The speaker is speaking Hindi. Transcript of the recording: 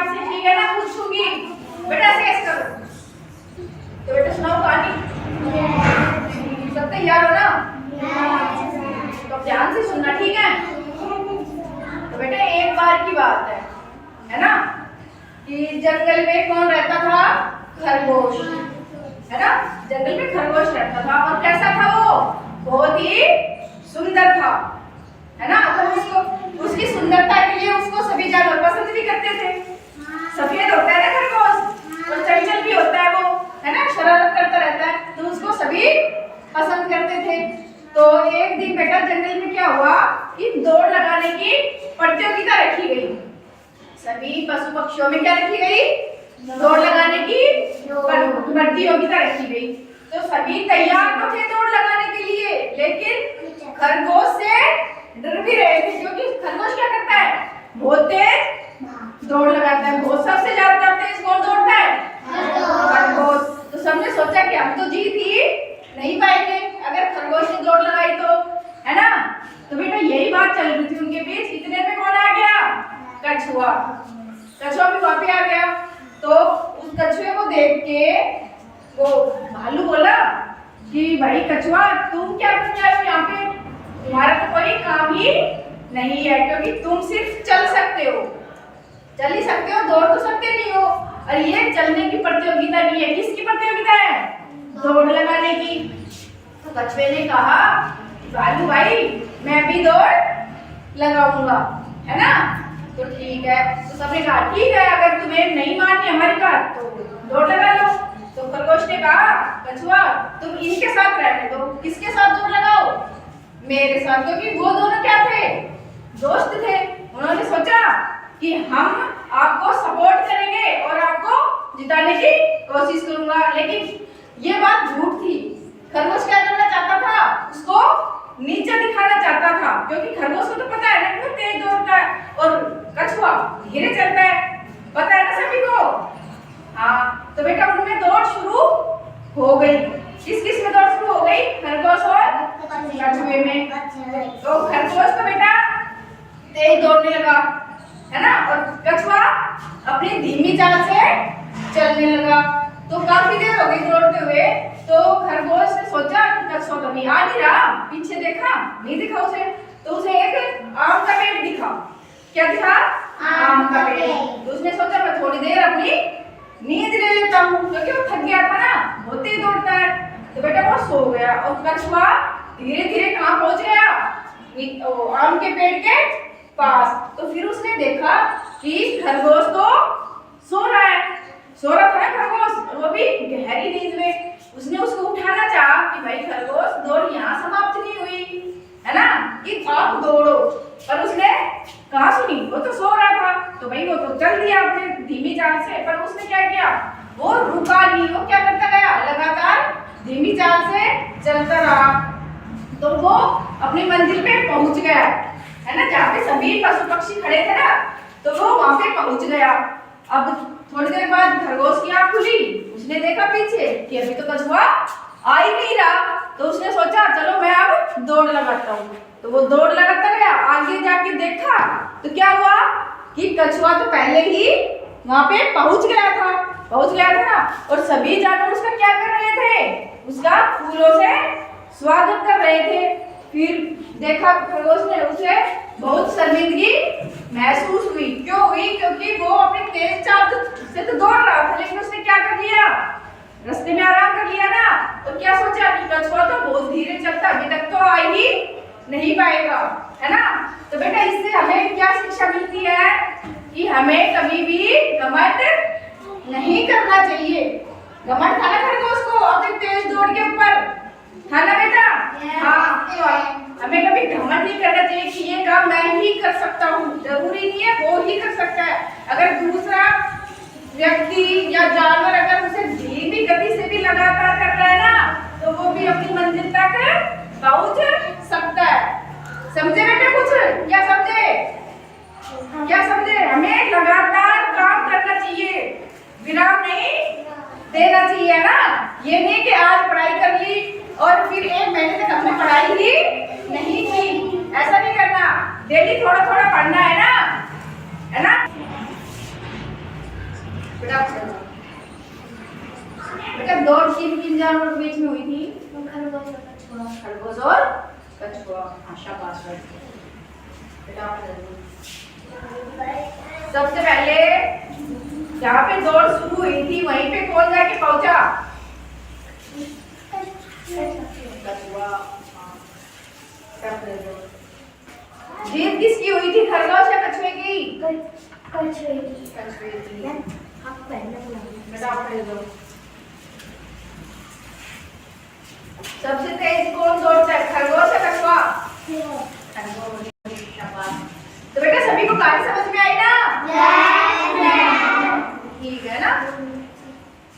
ध्यान से, ठीक है ना? पूछूंगी बेटा, ऐसे कैसे करो। तो बेटा सुनाओ कहानी। सब तैयार हो ना? तो ध्यान से सुनना, ठीक है? तो बेटा एक बार की बात है ना, कि जंगल में कौन रहता था? खरगोश, है ना? जंगल में खरगोश रहता था और कैसा था वो? बहुत ही सुंदर था, है ना? तो उसको, उसकी सुंदरता के लिए उसको सभी जानवर पसंद भी करते थे। सफेद होता है ना खरगोश, और चंचल भी होता है वो, है ना? शरारत करता रहता है, तो उसको सभी पसंद करते थे। तो एक दिन बेटा जंगल में क्या हुआ कि दौड़ लगाने की प्रतियोगिता रखी गई। सभी पशु पक्षियों में क्या रखी गई? दौड़ लगाने की प्रतियोगिता रखी गई। तो सभी तैयार तो थे दौड़ लगाने के लिए, लेकिन खरगोश से डर भी रहे थे, क्योंकि खरगोश क्या करता है? बहुत तेज दौड़ लगाता है। बहुत सबसे ज्यादा तेज कौन दौड़ता है? खरगोश। तो सबने सोचा कि हम तो जीत ही नहीं पाएंगे अगर खरगोश ने दौड़ लगाई तो, है ना? तो बेटा यही बात चल रही थी उनके बीच। इतने में कौन आ गया? कछुआ। कछुआ भी वहां पे आ गया। तो उस कछुए को देख के वो भालू बोला कि भाई कछुआ, तुम क्या करने आए हो यहाँ पे? तुम्हारा तो कोई काम ही नहीं है, क्योंकि तुम सिर्फ चल सकते हो, चल ही सकते हो, दौड़ तो सकते नहीं हो। और ये चलने की प्रतियोगिता नहीं है। किसकी प्रतियोगिता है? दौड़ लगाने की। तो कछुए ने कहा, भालू भाई मैं भी दौड़ लगाऊंगा, है ना? तो ठीक है। तो सबने कहा ठीक है, अगर तुम्हें नहीं माननी हमारी बात तो दौड़ लगा लो। तो खरगोश ने कहा, कछुआ तुम इनके साथ रहने दो। किसके साथ दौड़ लगाओ? मेरे साथ, क्योंकि वो दोनों क्या थे? दोस्त थे। उन्होंने सोचा कि हम आपको सपोर्ट करेंगे और आपको जिताने की कोशिश करूंगा। लेकिन ये बात झूठ थी। खरगोश क्या करना चाहता था? उसको नीचे दिखाना चाहता था, क्योंकि खरगोश को तो पता है ना कि वो तेज दौड़ता है और कछुआ धीरे चलता है, पता है ना सभी को। हाँ, तो बेटा उनमें दौड़ शुरू हो गई। किस किस में दौड़ शुरू हो गई? खरगोश और कछुए में। तो खरगोश तो बेटा तेज दौड़ने लगा, है ना? और कछुआ अपनी धीमी चाल से चलने लगा। तो काफी देर हो गई दौड़ते हुए। तो खरगोश ने सोचा कि कछुआ कभी आ नहीं रहा, पीछे देखा, नहीं दिखा उसे। तो उसे एक आम का पेड़ दिखा। क्या दिखा? आम का पेड़। तो उसने सोचा मैं थोड़ी देर अपनी नींद ले लेता हूँ, क्योंकि वो थक गया था ना, बहुत तेज दौड़ता है। तो बेटा वो सो गया और कछुआ धीरे धीरे कहाँ पहुंच गया? आम के पेड़ के पास। तो फिर उसने देखा कि खरगोश तो सो रहा है, सो रहा था खरगोश, वो भी गहरी नींद में। उसने उसको उठाना चाहा कि भाई खरगोश दौड़ यहाँ समाप्त नहीं हुई, है ना, कि आप दौड़ो। पर उसने कहाँ सुनी? वो तो सो रहा था। तो भाई वो तो चल दिया अपने धीमी चाल से। पर उसने क्या किया? वो रुका नहीं, वो क्या करता गया? लगातार धीमी चाल से चलता रहा। तो वो अपनी मंजिल पे पहुंच गया, है ना, जहाँ पे सभी पशु पक्षी खड़े थे ना, तो वो वहां पे पहुंच गया। अब थोड़ी देर बाद खरगोश की आंख खुली। उसने देखा पीछे कि अभी तो कछुआ आ ही नहीं रहा। तो उसने सोचा चलो मैं अब दौड़ लगाता हूँ। तो वो दौड़ लगाता गया। आगे जाके देखा तो क्या हुआ कि कछुआ तो पहले ही वहां पे पहुंच गया था ना। और सभी जानवर उसका क्या कर रहे थे? उसका फूलों से स्वागत कर रहे थे। फिर देखा खरगोश ने, उसे बहुत शर्मिंदगी महसूस हुई। क्यों हुई? क्योंकि वो अपनी तेज चाल से तो दौड़ रहा था, लेकिन उसने क्या कर लिया? रास्ते में आराम कर लिया ना। तो क्या सोचा कि कछुआ तो बहुत धीरे चलता, अभी तक तो आ ही नहीं पाएगा, है ना? तो बेटा इससे हमें क्या शिक्षा मिलती है? कि हमें कभी भी घमंड नहीं करना चाहिए। घमंड था ना खरगोश को अपनी तेज दौड़ के ऊपर, है ना बेटा? हाँ, तो हमें कभी घमंड नहीं करना चाहिए कि ये काम मैं ही कर सकता हूँ। जरूरी नहीं है वो ही कर सकता है। अगर दूसरा व्यक्ति या जानवर अगर उसे धीमी गति से भी लगातार कर रहा है ना, तो वो भी अपनी मंजिल तक पहुंच सकता है। समझे बेटे? कुछ क्या समझे? क्या समझे? हमें लगातार काम करना चाहिए, विराम नहीं देना चाहिए ना। ये नहीं कि आज पढ़ाई कर ली और फिर एक महीने तक हमने पढ़ाई ही नहीं की, ऐसा नहीं करना। डेली थोड़ा थोड़ा पढ़ना है ना, है ना? दौड़ किन जानवरों के बीच में हुई थी? खरगोश और कछुआ। खरगोश और कछुआ। शाबाश बेटा। सबसे पहले जहाँ पे दौड़ शुरू हुई थी वहीं पे कौन जाके पहुंचा? कछुआ। जीत किसकी हुई थी, खरगोश या कछुए की? कछुए की। कछुए की। आप पहले बेटा आप पढ़ दो। सबसे तेज कौन दौड़ता है, खरगोश या कछुआ? खरगोश।